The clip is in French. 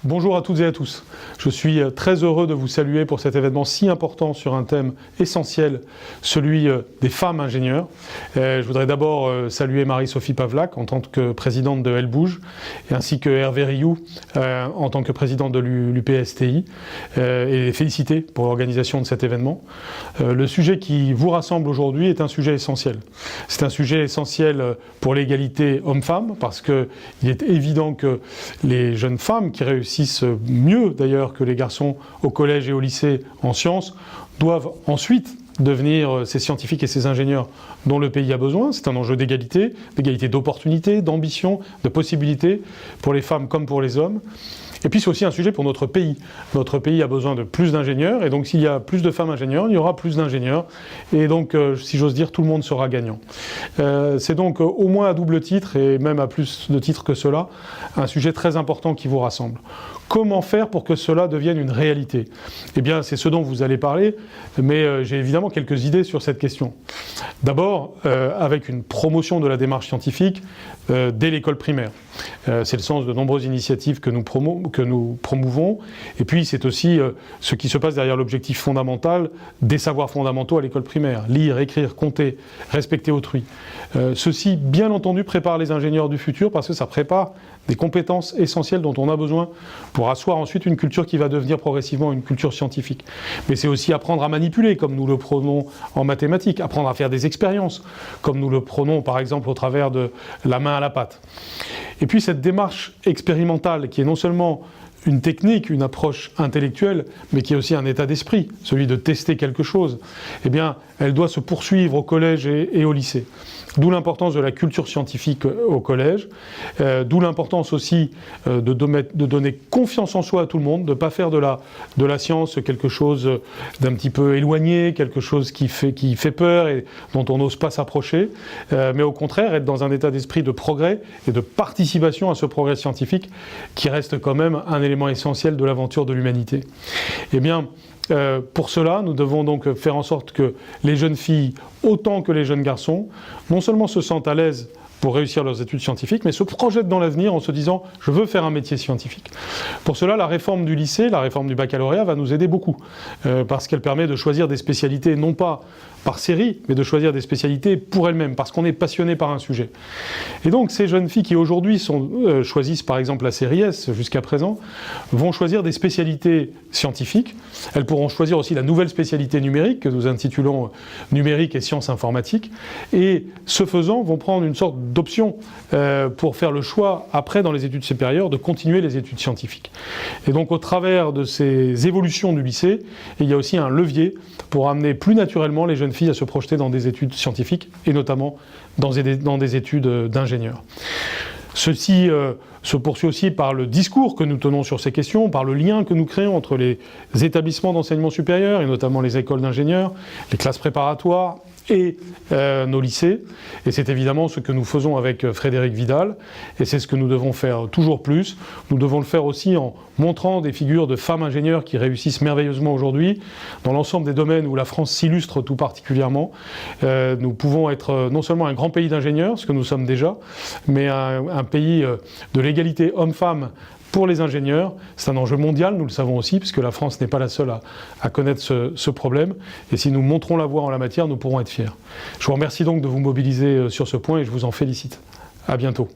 Bonjour à toutes et à tous. Je suis très heureux de vous saluer pour cet événement si important sur un thème essentiel, celui des femmes ingénieurs. Je voudrais d'abord saluer Marie-Sophie Pavlak en tant que présidente de Elle Bouge, ainsi que Hervé Rioux en tant que président de l'UPSTI, et les féliciter pour l'organisation de cet événement. Le sujet qui vous rassemble aujourd'hui est un sujet essentiel. C'est un sujet essentiel pour l'égalité homme-femme, parce qu'il est évident que les jeunes femmes qui réussissent mieux d'ailleurs que les garçons au collège et au lycée en sciences, doivent ensuite devenir ces scientifiques et ces ingénieurs dont le pays a besoin. C'est un enjeu d'égalité d'opportunité, d'ambition, de possibilités pour les femmes comme pour les hommes. Et puis c'est aussi un sujet pour notre pays. Notre pays a besoin de plus d'ingénieurs, et donc s'il y a plus de femmes ingénieurs, il y aura plus d'ingénieurs. Et donc, si j'ose dire, tout le monde sera gagnant. C'est donc au moins à double titre, et même à plus de titres que cela, un sujet très important qui vous rassemble. Comment faire pour que cela devienne une réalité? Eh bien, c'est ce dont vous allez parler, mais j'ai évidemment quelques idées sur cette question. D'abord, avec une promotion de la démarche scientifique dès l'école primaire. C'est le sens de nombreuses initiatives que nous promouvons. Et puis, c'est aussi ce qui se passe derrière l'objectif fondamental des savoirs fondamentaux à l'école primaire. Lire, écrire, compter, respecter autrui. Ceci, bien entendu, prépare les ingénieurs du futur parce que ça prépare des compétences essentielles dont on a besoin pour asseoir ensuite une culture qui va devenir progressivement une culture scientifique. Mais c'est aussi apprendre à manipuler, comme nous le prônons en mathématiques, apprendre à faire des expériences, comme nous le prônons par exemple au travers de la main à la pâte. Et puis cette démarche expérimentale qui est non seulement une technique, une approche intellectuelle, mais qui est aussi un état d'esprit, celui de tester quelque chose, eh bien, elle doit se poursuivre au collège et au lycée. D'où l'importance de la culture scientifique au collège, d'où l'importance aussi de donner confiance en soi à tout le monde, de ne pas faire de la science quelque chose d'un petit peu éloigné, quelque chose qui fait peur et dont on n'ose pas s'approcher, mais au contraire être dans un état d'esprit de progrès et de participation à ce progrès scientifique qui reste quand même un élément essentiel de l'aventure de l'humanité. Eh bien, pour cela, nous devons donc faire en sorte que les jeunes filles, autant que les jeunes garçons, non seulement se sentent à l'aise pour réussir leurs études scientifiques, mais se projettent dans l'avenir en se disant « je veux faire un métier scientifique ». Pour cela, la réforme du lycée, la réforme du baccalauréat va nous aider beaucoup, parce qu'elle permet de choisir des spécialités, non pas par série, mais de choisir des spécialités pour elles-mêmes, parce qu'on est passionné par un sujet. Et donc, ces jeunes filles qui aujourd'hui choisissent par exemple la série S jusqu'à présent, vont choisir des spécialités scientifiques. Elles pourront choisir aussi la nouvelle spécialité numérique, que nous intitulons numérique et sciences informatiques, et ce faisant, vont prendre une sorte d'option pour faire le choix, après, dans les études supérieures, de continuer les études scientifiques. Et donc, au travers de ces évolutions du lycée, il y a aussi un levier pour amener plus naturellement les jeunes filles à se projeter dans des études scientifiques, et notamment dans des études d'ingénieurs. Ceci se poursuit aussi par le discours que nous tenons sur ces questions, par le lien que nous créons entre les établissements d'enseignement supérieur, et notamment les écoles d'ingénieurs, les classes préparatoires, et nos lycées. Et c'est évidemment ce que nous faisons avec Frédérique Vidal, et c'est ce que nous devons faire toujours plus. Nous devons le faire aussi en montrant des figures de femmes ingénieurs qui réussissent merveilleusement aujourd'hui, dans l'ensemble des domaines où la France s'illustre tout particulièrement. Nous pouvons être non seulement un grand pays d'ingénieurs, ce que nous sommes déjà, mais un pays de l'égalité homme-femme pour les ingénieurs. C'est un enjeu mondial, nous le savons aussi, puisque la France n'est pas la seule à connaître ce problème. Et si nous montrons la voie en la matière, nous pourrons être fiers. Je vous remercie donc de vous mobiliser sur ce point et je vous en félicite. À bientôt.